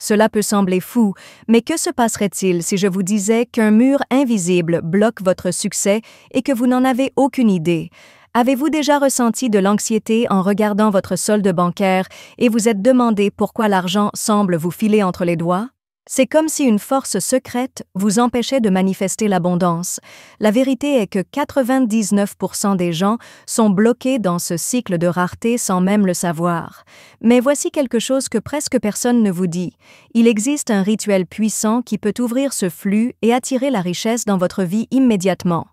Cela peut sembler fou, mais que se passerait-il si je vous disais qu'un mur invisible bloque votre succès et que vous n'en avez aucune idée? Avez-vous déjà ressenti de l'anxiété en regardant votre solde bancaire et vous êtes demandé pourquoi l'argent semble vous filer entre les doigts? C'est comme si une force secrète vous empêchait de manifester l'abondance. La vérité est que 99% des gens sont bloqués dans ce cycle de rareté sans même le savoir. Mais voici quelque chose que presque personne ne vous dit. Il existe un rituel puissant qui peut ouvrir ce flux et attirer la richesse dans votre vie immédiatement.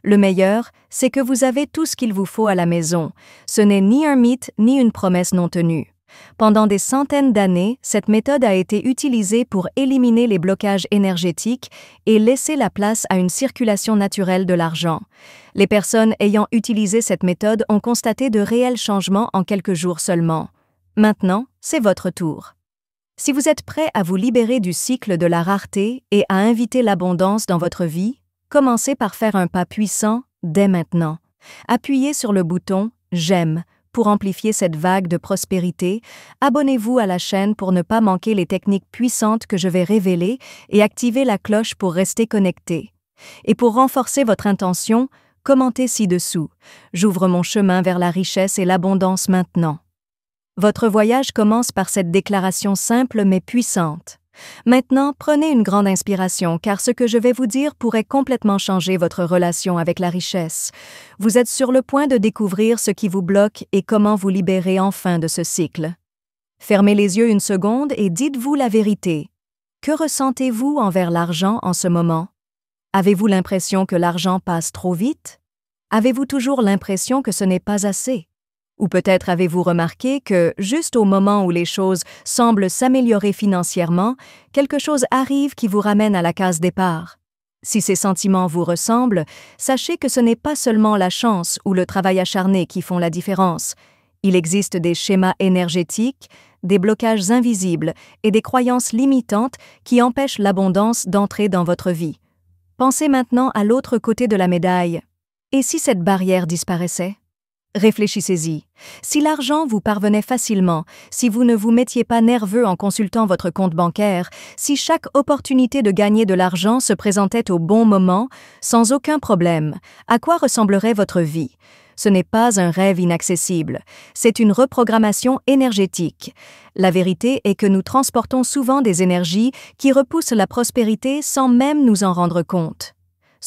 Le meilleur, c'est que vous avez tout ce qu'il vous faut à la maison. Ce n'est ni un mythe ni une promesse non tenue. Pendant des centaines d'années, cette méthode a été utilisée pour éliminer les blocages énergétiques et laisser la place à une circulation naturelle de l'argent. Les personnes ayant utilisé cette méthode ont constaté de réels changements en quelques jours seulement. Maintenant, c'est votre tour. Si vous êtes prêt à vous libérer du cycle de la rareté et à inviter l'abondance dans votre vie, commencez par faire un pas puissant dès maintenant. Appuyez sur le bouton « J'aime » pour amplifier cette vague de prospérité. Abonnez-vous à la chaîne pour ne pas manquer les techniques puissantes que je vais révéler et activez la cloche pour rester connecté. Et pour renforcer votre intention, commentez ci-dessous. J'ouvre mon chemin vers la richesse et l'abondance maintenant. Votre voyage commence par cette déclaration simple mais puissante. Maintenant, prenez une grande inspiration car ce que je vais vous dire pourrait complètement changer votre relation avec la richesse. Vous êtes sur le point de découvrir ce qui vous bloque et comment vous libérer enfin de ce cycle. Fermez les yeux une seconde et dites-vous la vérité. Que ressentez-vous envers l'argent en ce moment? Avez-vous l'impression que l'argent passe trop vite? Avez-vous toujours l'impression que ce n'est pas assez? Ou peut-être avez-vous remarqué que, juste au moment où les choses semblent s'améliorer financièrement, quelque chose arrive qui vous ramène à la case départ. Si ces sentiments vous ressemblent, sachez que ce n'est pas seulement la chance ou le travail acharné qui font la différence. Il existe des schémas énergétiques, des blocages invisibles et des croyances limitantes qui empêchent l'abondance d'entrer dans votre vie. Pensez maintenant à l'autre côté de la médaille. Et si cette barrière disparaissait? Réfléchissez-y. Si l'argent vous parvenait facilement, si vous ne vous mettiez pas nerveux en consultant votre compte bancaire, si chaque opportunité de gagner de l'argent se présentait au bon moment, sans aucun problème, à quoi ressemblerait votre vie? Ce n'est pas un rêve inaccessible, c'est une reprogrammation énergétique. La vérité est que nous transportons souvent des énergies qui repoussent la prospérité sans même nous en rendre compte.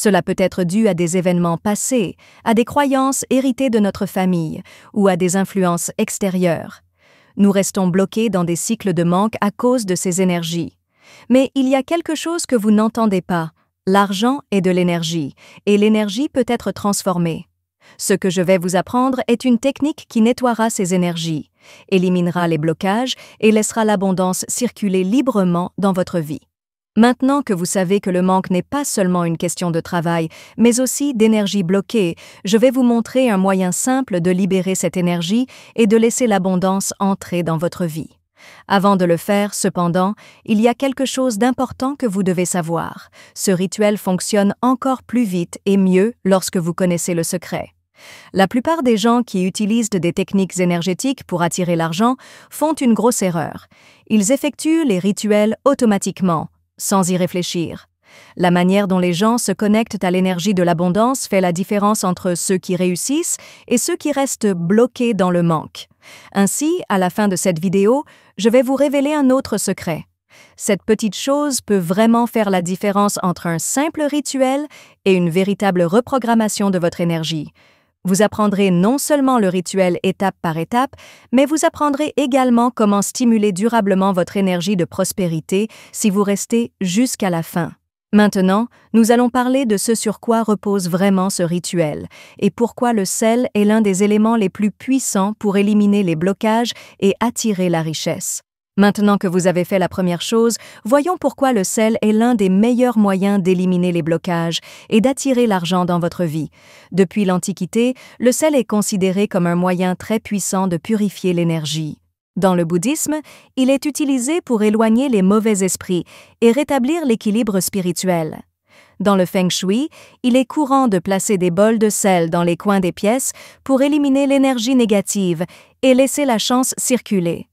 Cela peut être dû à des événements passés, à des croyances héritées de notre famille ou à des influences extérieures. Nous restons bloqués dans des cycles de manque à cause de ces énergies. Mais il y a quelque chose que vous n'entendez pas. L'argent est de l'énergie, et l'énergie peut être transformée. Ce que je vais vous apprendre est une technique qui nettoiera ces énergies, éliminera les blocages et laissera l'abondance circuler librement dans votre vie. Maintenant que vous savez que le manque n'est pas seulement une question de travail, mais aussi d'énergie bloquée, je vais vous montrer un moyen simple de libérer cette énergie et de laisser l'abondance entrer dans votre vie. Avant de le faire, cependant, il y a quelque chose d'important que vous devez savoir. Ce rituel fonctionne encore plus vite et mieux lorsque vous connaissez le secret. La plupart des gens qui utilisent des techniques énergétiques pour attirer l'argent font une grosse erreur. Ils effectuent les rituels automatiquement, sans y réfléchir. La manière dont les gens se connectent à l'énergie de l'abondance fait la différence entre ceux qui réussissent et ceux qui restent bloqués dans le manque. Ainsi, à la fin de cette vidéo, je vais vous révéler un autre secret. Cette petite chose peut vraiment faire la différence entre un simple rituel et une véritable reprogrammation de votre énergie. Vous apprendrez non seulement le rituel étape par étape, mais vous apprendrez également comment stimuler durablement votre énergie de prospérité si vous restez jusqu'à la fin. Maintenant, nous allons parler de ce sur quoi repose vraiment ce rituel et pourquoi le sel est l'un des éléments les plus puissants pour éliminer les blocages et attirer la richesse. Maintenant que vous avez fait la première chose, voyons pourquoi le sel est l'un des meilleurs moyens d'éliminer les blocages et d'attirer l'argent dans votre vie. Depuis l'Antiquité, le sel est considéré comme un moyen très puissant de purifier l'énergie. Dans le bouddhisme, il est utilisé pour éloigner les mauvais esprits et rétablir l'équilibre spirituel. Dans le feng shui, il est courant de placer des bols de sel dans les coins des pièces pour éliminer l'énergie négative et laisser la chance circuler.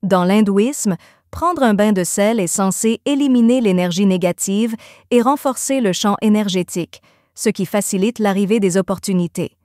Dans l'hindouisme, Prendre un bain de sel est censé éliminer l'énergie négative et renforcer le champ énergétique, ce qui facilite l'arrivée des opportunités.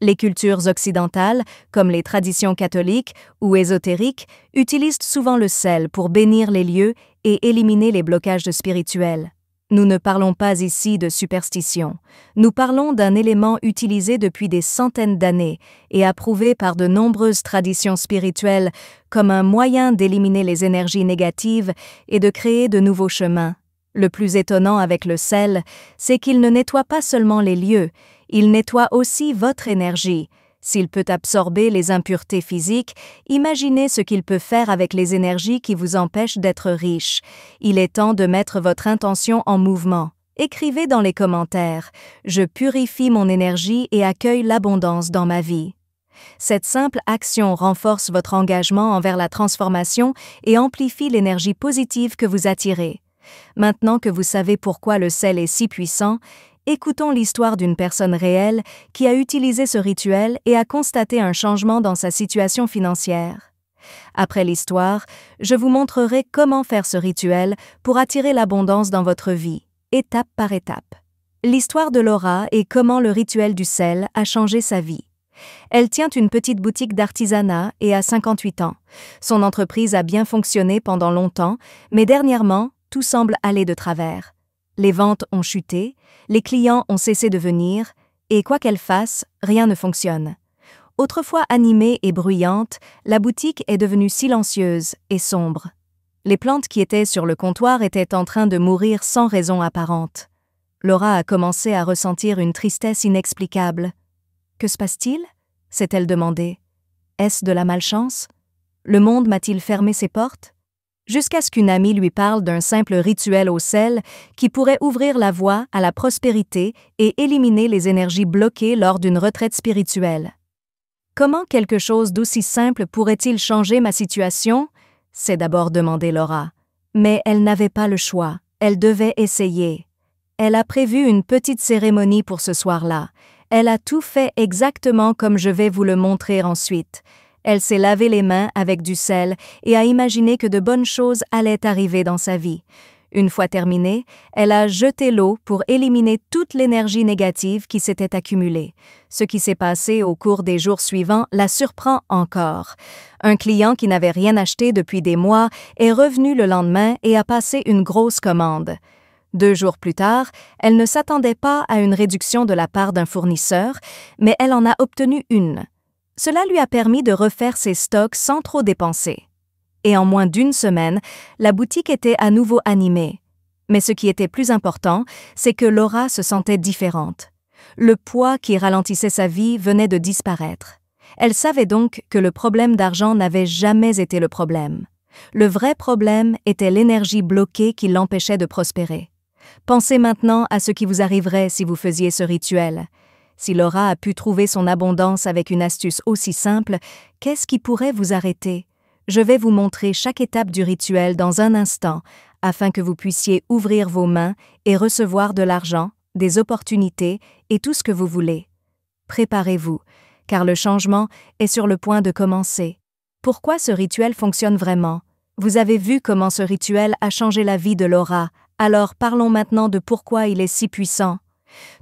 Les cultures occidentales, comme les traditions catholiques ou ésotériques, utilisent souvent le sel pour bénir les lieux et éliminer les blocages spirituels. Nous ne parlons pas ici de superstition. Nous parlons d'un élément utilisé depuis des centaines d'années et approuvé par de nombreuses traditions spirituelles comme un moyen d'éliminer les énergies négatives et de créer de nouveaux chemins. Le plus étonnant avec le sel, c'est qu'il ne nettoie pas seulement les lieux, il nettoie aussi votre énergie. S'il peut absorber les impuretés physiques, imaginez ce qu'il peut faire avec les énergies qui vous empêchent d'être riche. Il est temps de mettre votre intention en mouvement. Écrivez dans les commentaires « Je purifie mon énergie et accueille l'abondance dans ma vie ». Cette simple action renforce votre engagement envers la transformation et amplifie l'énergie positive que vous attirez. Maintenant que vous savez pourquoi le sel est si puissant, écoutons l'histoire d'une personne réelle qui a utilisé ce rituel et a constaté un changement dans sa situation financière. Après l'histoire, je vous montrerai comment faire ce rituel pour attirer l'abondance dans votre vie, étape par étape. L'histoire de Laura et comment le rituel du sel a changé sa vie. Elle tient une petite boutique d'artisanat et a 58 ans. Son entreprise a bien fonctionné pendant longtemps, mais dernièrement, tout semble aller de travers. Les ventes ont chuté, les clients ont cessé de venir, et quoi qu'elle fasse, rien ne fonctionne. Autrefois animée et bruyante, la boutique est devenue silencieuse et sombre. Les plantes qui étaient sur le comptoir étaient en train de mourir sans raison apparente. Laura a commencé à ressentir une tristesse inexplicable. « Que se passe-t-il » s'est-elle demandé. « Est-ce de la malchance ? Le monde m'a-t-il fermé ses portes ?» Jusqu'à ce qu'une amie lui parle d'un simple rituel au sel qui pourrait ouvrir la voie à la prospérité et éliminer les énergies bloquées lors d'une retraite spirituelle. Comment quelque chose d'aussi simple pourrait-il changer ma situation ? S'est d'abord demandé Laura. Mais elle n'avait pas le choix, elle devait essayer. Elle a prévu une petite cérémonie pour ce soir-là. Elle a tout fait exactement comme je vais vous le montrer ensuite. Elle s'est lavé les mains avec du sel et a imaginé que de bonnes choses allaient arriver dans sa vie. Une fois terminée, elle a jeté l'eau pour éliminer toute l'énergie négative qui s'était accumulée. Ce qui s'est passé au cours des jours suivants la surprend encore. Un client qui n'avait rien acheté depuis des mois est revenu le lendemain et a passé une grosse commande. 2 jours plus tard, elle ne s'attendait pas à une réduction de la part d'un fournisseur, mais elle en a obtenu une. Cela lui a permis de refaire ses stocks sans trop dépenser. Et en moins d'1 semaine, la boutique était à nouveau animée. Mais ce qui était plus important, c'est que Laura se sentait différente. Le poids qui ralentissait sa vie venait de disparaître. Elle savait donc que le problème d'argent n'avait jamais été le problème. Le vrai problème était l'énergie bloquée qui l'empêchait de prospérer. Pensez maintenant à ce qui vous arriverait si vous faisiez ce rituel. Si Laura a pu trouver son abondance avec une astuce aussi simple, qu'est-ce qui pourrait vous arrêter? Je vais vous montrer chaque étape du rituel dans un instant, afin que vous puissiez ouvrir vos mains et recevoir de l'argent, des opportunités et tout ce que vous voulez. Préparez-vous, car le changement est sur le point de commencer. Pourquoi ce rituel fonctionne vraiment? Vous avez vu comment ce rituel a changé la vie de Laura, alors parlons maintenant de pourquoi il est si puissant.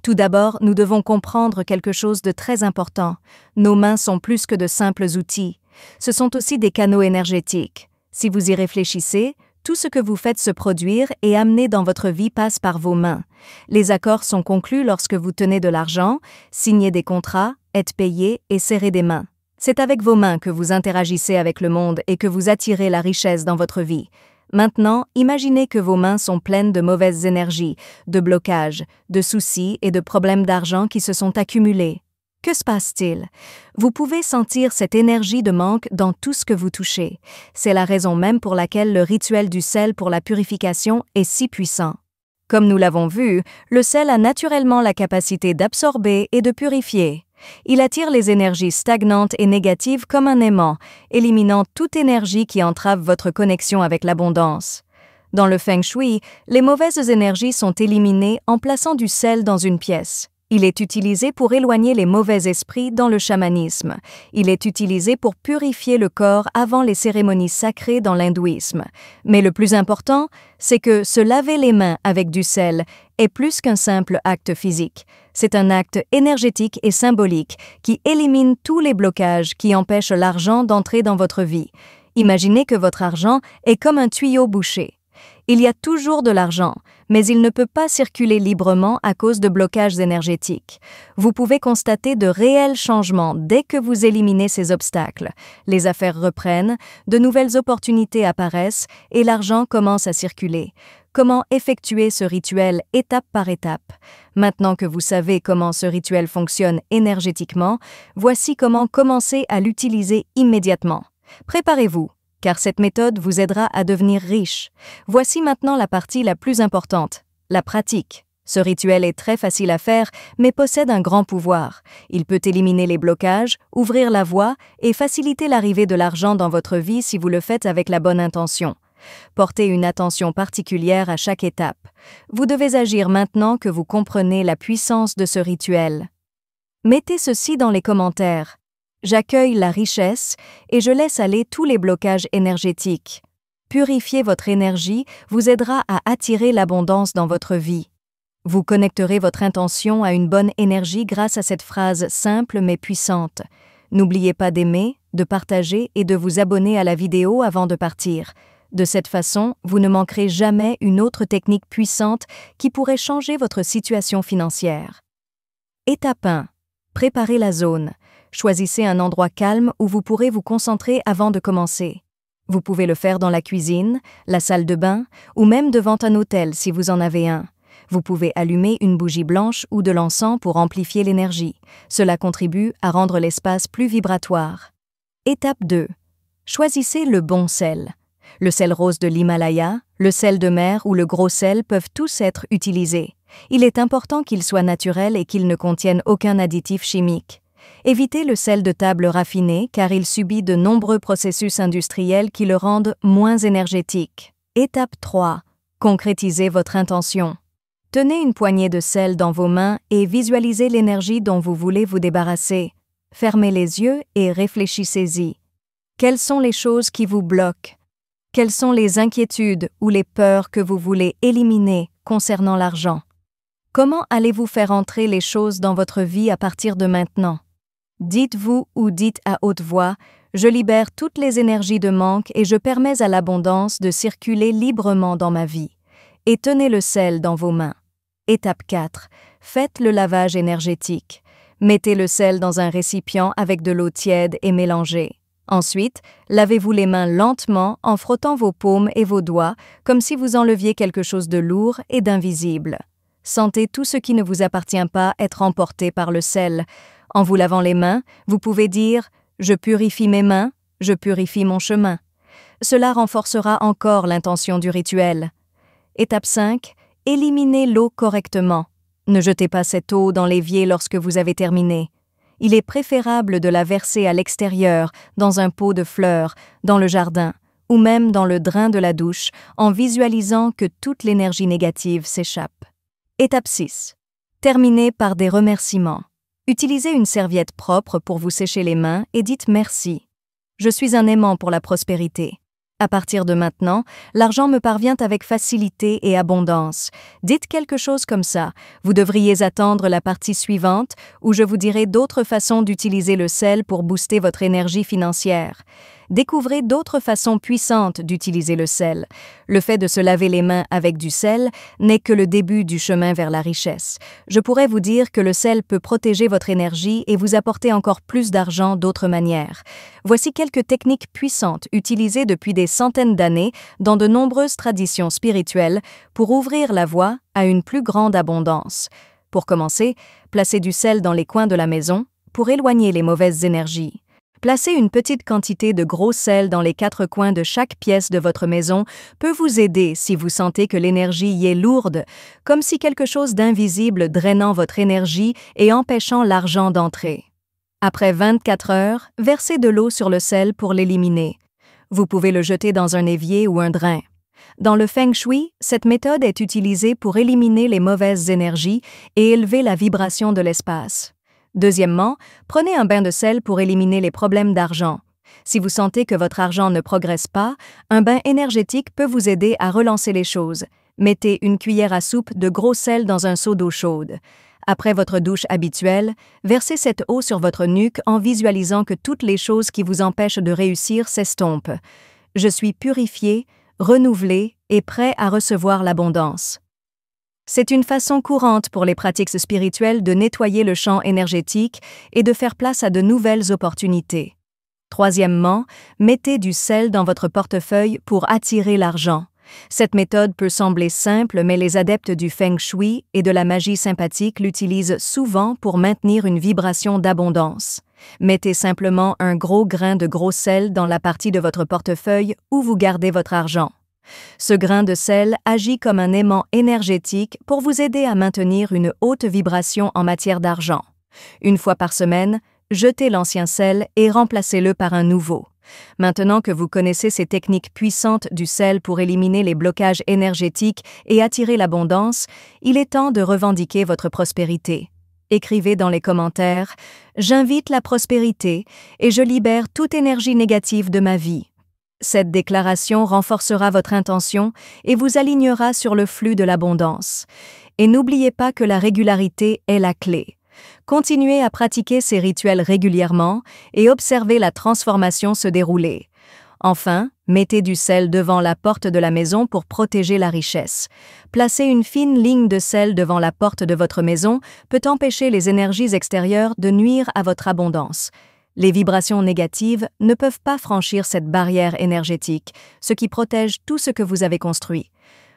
Tout d'abord, nous devons comprendre quelque chose de très important. Nos mains sont plus que de simples outils. Ce sont aussi des canaux énergétiques. Si vous y réfléchissez, tout ce que vous faites se produire et amener dans votre vie passe par vos mains. Les accords sont conclus lorsque vous tenez de l'argent, signez des contrats, êtes payé et serrez des mains. C'est avec vos mains que vous interagissez avec le monde et que vous attirez la richesse dans votre vie. Maintenant, imaginez que vos mains sont pleines de mauvaises énergies, de blocages, de soucis et de problèmes d'argent qui se sont accumulés. Que se passe-t-il? Vous pouvez sentir cette énergie de manque dans tout ce que vous touchez. C'est la raison même pour laquelle le rituel du sel pour la purification est si puissant. Comme nous l'avons vu, le sel a naturellement la capacité d'absorber et de purifier. Il attire les énergies stagnantes et négatives comme un aimant, éliminant toute énergie qui entrave votre connexion avec l'abondance. Dans le Feng Shui, les mauvaises énergies sont éliminées en plaçant du sel dans une pièce. Il est utilisé pour éloigner les mauvais esprits dans le chamanisme. Il est utilisé pour purifier le corps avant les cérémonies sacrées dans l'hindouisme. Mais le plus important, c'est que se laver les mains avec du sel est plus qu'un simple acte physique. C'est un acte énergétique et symbolique qui élimine tous les blocages qui empêchent l'argent d'entrer dans votre vie. Imaginez que votre argent est comme un tuyau bouché. Il y a toujours de l'argent, mais il ne peut pas circuler librement à cause de blocages énergétiques. Vous pouvez constater de réels changements dès que vous éliminez ces obstacles. Les affaires reprennent, de nouvelles opportunités apparaissent et l'argent commence à circuler. Comment effectuer ce rituel étape par étape? Maintenant que vous savez comment ce rituel fonctionne énergétiquement, voici comment commencer à l'utiliser immédiatement. Préparez-vous, car cette méthode vous aidera à devenir riche. Voici maintenant la partie la plus importante, la pratique. Ce rituel est très facile à faire, mais possède un grand pouvoir. Il peut éliminer les blocages, ouvrir la voie et faciliter l'arrivée de l'argent dans votre vie si vous le faites avec la bonne intention. Portez une attention particulière à chaque étape. Vous devez agir maintenant que vous comprenez la puissance de ce rituel. Mettez ceci dans les commentaires. J'accueille la richesse et je laisse aller tous les blocages énergétiques. Purifier votre énergie vous aidera à attirer l'abondance dans votre vie. Vous connecterez votre intention à une bonne énergie grâce à cette phrase simple mais puissante. N'oubliez pas d'aimer, de partager et de vous abonner à la vidéo avant de partir. De cette façon, vous ne manquerez jamais une autre technique puissante qui pourrait changer votre situation financière. Étape 1. Préparez la zone. Choisissez un endroit calme où vous pourrez vous concentrer avant de commencer. Vous pouvez le faire dans la cuisine, la salle de bain ou même devant un autel si vous en avez un. Vous pouvez allumer une bougie blanche ou de l'encens pour amplifier l'énergie. Cela contribue à rendre l'espace plus vibratoire. Étape 2. Choisissez le bon sel. Le sel rose de l'Himalaya, le sel de mer ou le gros sel peuvent tous être utilisés. Il est important qu'il soit naturel et qu'il ne contienne aucun additif chimique. Évitez le sel de table raffiné car il subit de nombreux processus industriels qui le rendent moins énergétique. Étape 3. Concrétisez votre intention. Tenez une poignée de sel dans vos mains et visualisez l'énergie dont vous voulez vous débarrasser. Fermez les yeux et réfléchissez-y. Quelles sont les choses qui vous bloquent? Quelles sont les inquiétudes ou les peurs que vous voulez éliminer concernant l'argent? Comment allez-vous faire entrer les choses dans votre vie à partir de maintenant? Dites-vous ou dites à haute voix « Je libère toutes les énergies de manque et je permets à l'abondance de circuler librement dans ma vie. » Et tenez le sel dans vos mains. Étape 4. Faites le lavage énergétique. Mettez le sel dans un récipient avec de l'eau tiède et mélangez. Ensuite, lavez-vous les mains lentement en frottant vos paumes et vos doigts comme si vous enleviez quelque chose de lourd et d'invisible. Sentez tout ce qui ne vous appartient pas être emporté par le sel. En vous lavant les mains, vous pouvez dire « Je purifie mes mains, je purifie mon chemin ». Cela renforcera encore l'intention du rituel. Étape 5. Éliminez l'eau correctement. Ne jetez pas cette eau dans l'évier lorsque vous avez terminé. Il est préférable de la verser à l'extérieur, dans un pot de fleurs, dans le jardin, ou même dans le drain de la douche, en visualisant que toute l'énergie négative s'échappe. Étape 6. Terminez par des remerciements. Utilisez une serviette propre pour vous sécher les mains et dites merci. Je suis un aimant pour la prospérité. À partir de maintenant, l'argent me parvient avec facilité et abondance. Dites quelque chose comme ça. Vous devriez attendre la partie suivante où je vous dirai d'autres façons d'utiliser le sel pour booster votre énergie financière. Découvrez d'autres façons puissantes d'utiliser le sel. Le fait de se laver les mains avec du sel n'est que le début du chemin vers la richesse. Je pourrais vous dire que le sel peut protéger votre énergie et vous apporter encore plus d'argent d'autres manières. Voici quelques techniques puissantes utilisées depuis des centaines d'années dans de nombreuses traditions spirituelles pour ouvrir la voie à une plus grande abondance. Pour commencer, placez du sel dans les coins de la maison pour éloigner les mauvaises énergies. Placer une petite quantité de gros sel dans les 4 coins de chaque pièce de votre maison peut vous aider si vous sentez que l'énergie y est lourde, comme si quelque chose d'invisible drainant votre énergie et empêchant l'argent d'entrer. Après 24 heures, versez de l'eau sur le sel pour l'éliminer. Vous pouvez le jeter dans un évier ou un drain. Dans le Feng Shui, cette méthode est utilisée pour éliminer les mauvaises énergies et élever la vibration de l'espace. Deuxièmement, prenez un bain de sel pour éliminer les problèmes d'argent. Si vous sentez que votre argent ne progresse pas, un bain énergétique peut vous aider à relancer les choses. Mettez une cuillère à soupe de gros sel dans un seau d'eau chaude. Après votre douche habituelle, versez cette eau sur votre nuque en visualisant que toutes les choses qui vous empêchent de réussir s'estompent. Je suis purifié, renouvelé et prêt à recevoir l'abondance. C'est une façon courante pour les pratiques spirituelles de nettoyer le champ énergétique et de faire place à de nouvelles opportunités. Troisièmement, mettez du sel dans votre portefeuille pour attirer l'argent. Cette méthode peut sembler simple, mais les adeptes du Feng Shui et de la magie sympathique l'utilisent souvent pour maintenir une vibration d'abondance. Mettez simplement un gros grain de gros sel dans la partie de votre portefeuille où vous gardez votre argent. Ce grain de sel agit comme un aimant énergétique pour vous aider à maintenir une haute vibration en matière d'argent. Une fois par semaine, jetez l'ancien sel et remplacez-le par un nouveau. Maintenant que vous connaissez ces techniques puissantes du sel pour éliminer les blocages énergétiques et attirer l'abondance, il est temps de revendiquer votre prospérité. Écrivez dans les commentaires « J'invite la prospérité et je libère toute énergie négative de ma vie ». Cette déclaration renforcera votre intention et vous alignera sur le flux de l'abondance. Et n'oubliez pas que la régularité est la clé. Continuez à pratiquer ces rituels régulièrement et observez la transformation se dérouler. Enfin, mettez du sel devant la porte de la maison pour protéger la richesse. Placer une fine ligne de sel devant la porte de votre maison peut empêcher les énergies extérieures de nuire à votre abondance. Les vibrations négatives ne peuvent pas franchir cette barrière énergétique, ce qui protège tout ce que vous avez construit.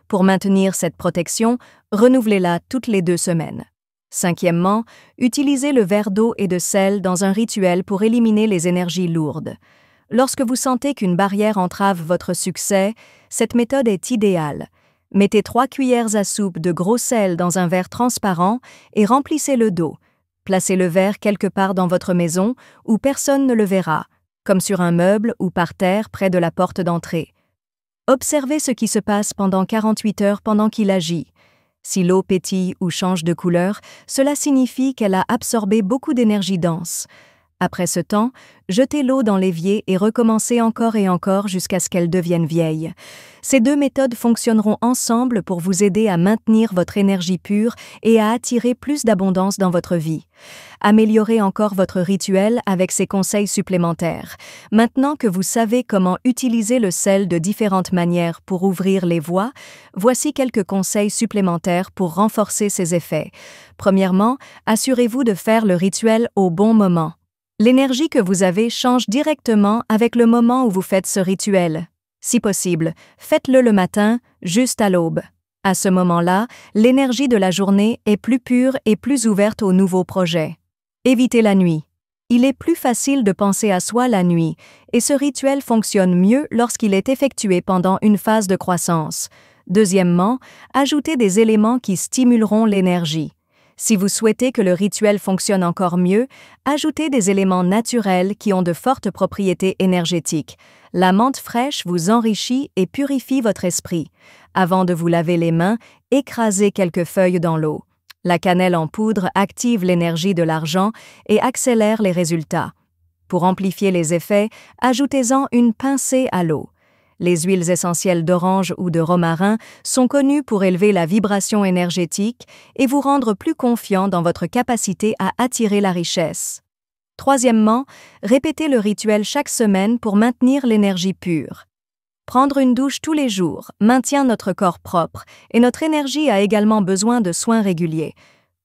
Pour maintenir cette protection, renouvelez-la toutes les 2 semaines. Cinquièmement, utilisez le verre d'eau et de sel dans un rituel pour éliminer les énergies lourdes. Lorsque vous sentez qu'une barrière entrave votre succès, cette méthode est idéale. Mettez 3 cuillères à soupe de gros sel dans un verre transparent et remplissez-le d'eau. Placez le verre quelque part dans votre maison où personne ne le verra, comme sur un meuble ou par terre près de la porte d'entrée. Observez ce qui se passe pendant 48 heures pendant qu'il agit. Si l'eau pétille ou change de couleur, cela signifie qu'elle a absorbé beaucoup d'énergie dense. Après ce temps, jetez l'eau dans l'évier et recommencez encore et encore jusqu'à ce qu'elle devienne vieille. Ces 2 méthodes fonctionneront ensemble pour vous aider à maintenir votre énergie pure et à attirer plus d'abondance dans votre vie. Améliorez encore votre rituel avec ces conseils supplémentaires. Maintenant que vous savez comment utiliser le sel de différentes manières pour ouvrir les voies, voici quelques conseils supplémentaires pour renforcer ses effets. Premièrement, assurez-vous de faire le rituel au bon moment. L'énergie que vous avez change directement avec le moment où vous faites ce rituel. Si possible, faites-le le matin, juste à l'aube. À ce moment-là, l'énergie de la journée est plus pure et plus ouverte aux nouveaux projets. Évitez la nuit. Il est plus facile de penser à soi la nuit, et ce rituel fonctionne mieux lorsqu'il est effectué pendant une phase de croissance. Deuxièmement, ajoutez des éléments qui stimuleront l'énergie. Si vous souhaitez que le rituel fonctionne encore mieux, ajoutez des éléments naturels qui ont de fortes propriétés énergétiques. La menthe fraîche vous enrichit et purifie votre esprit. Avant de vous laver les mains, écrasez quelques feuilles dans l'eau. La cannelle en poudre active l'énergie de l'argent et accélère les résultats. Pour amplifier les effets, ajoutez-en une pincée à l'eau. Les huiles essentielles d'orange ou de romarin sont connues pour élever la vibration énergétique et vous rendre plus confiant dans votre capacité à attirer la richesse. Troisièmement, répétez le rituel chaque semaine pour maintenir l'énergie pure. Prendre une douche tous les jours maintient notre corps propre et notre énergie a également besoin de soins réguliers.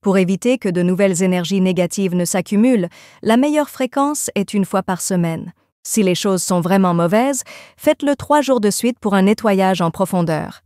Pour éviter que de nouvelles énergies négatives ne s'accumulent, la meilleure fréquence est 1 fois par semaine. Si les choses sont vraiment mauvaises, faites-le 3 jours de suite pour un nettoyage en profondeur.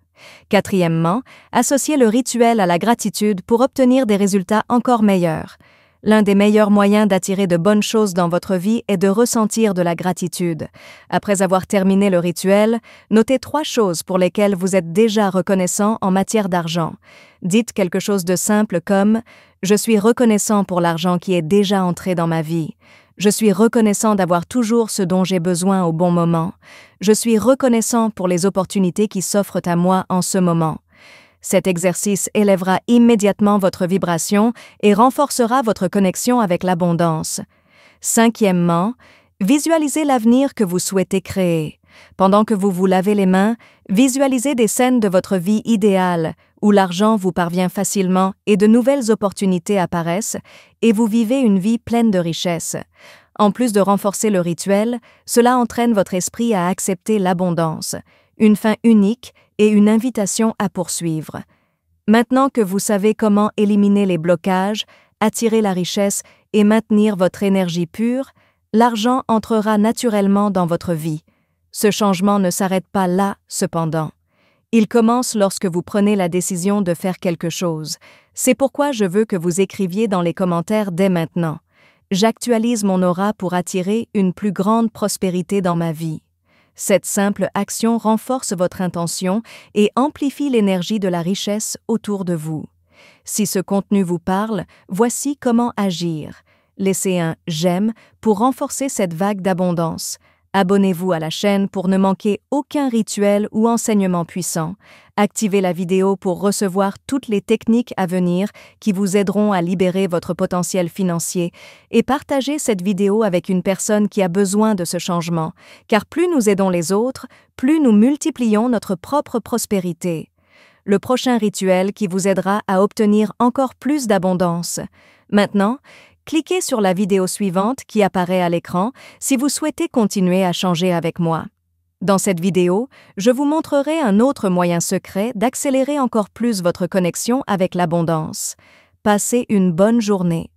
Quatrièmement, associez le rituel à la gratitude pour obtenir des résultats encore meilleurs. L'un des meilleurs moyens d'attirer de bonnes choses dans votre vie est de ressentir de la gratitude. Après avoir terminé le rituel, notez 3 choses pour lesquelles vous êtes déjà reconnaissant en matière d'argent. Dites quelque chose de simple comme « Je suis reconnaissant pour l'argent qui est déjà entré dans ma vie ». Je suis reconnaissant d'avoir toujours ce dont j'ai besoin au bon moment. Je suis reconnaissant pour les opportunités qui s'offrent à moi en ce moment. Cet exercice élèvera immédiatement votre vibration et renforcera votre connexion avec l'abondance. Cinquièmement, visualisez l'avenir que vous souhaitez créer. Pendant que vous vous lavez les mains, visualisez des scènes de votre vie idéale, où l'argent vous parvient facilement et de nouvelles opportunités apparaissent, et vous vivez une vie pleine de richesse. En plus de renforcer le rituel, cela entraîne votre esprit à accepter l'abondance, une fin unique et une invitation à poursuivre. Maintenant que vous savez comment éliminer les blocages, attirer la richesse et maintenir votre énergie pure, l'argent entrera naturellement dans votre vie. Ce changement ne s'arrête pas là, cependant. Il commence lorsque vous prenez la décision de faire quelque chose. C'est pourquoi je veux que vous écriviez dans les commentaires dès maintenant. J'actualise mon aura pour attirer une plus grande prospérité dans ma vie. Cette simple action renforce votre intention et amplifie l'énergie de la richesse autour de vous. Si ce contenu vous parle, voici comment agir. Laissez un « j'aime » pour renforcer cette vague d'abondance. Abonnez-vous à la chaîne pour ne manquer aucun rituel ou enseignement puissant. Activez la vidéo pour recevoir toutes les techniques à venir qui vous aideront à libérer votre potentiel financier et partagez cette vidéo avec une personne qui a besoin de ce changement, car plus nous aidons les autres, plus nous multiplions notre propre prospérité. Le prochain rituel qui vous aidera à obtenir encore plus d'abondance. Maintenant, cliquez sur la vidéo suivante qui apparaît à l'écran si vous souhaitez continuer à changer avec moi. Dans cette vidéo, je vous montrerai un autre moyen secret d'accélérer encore plus votre connexion avec l'abondance. Passez une bonne journée.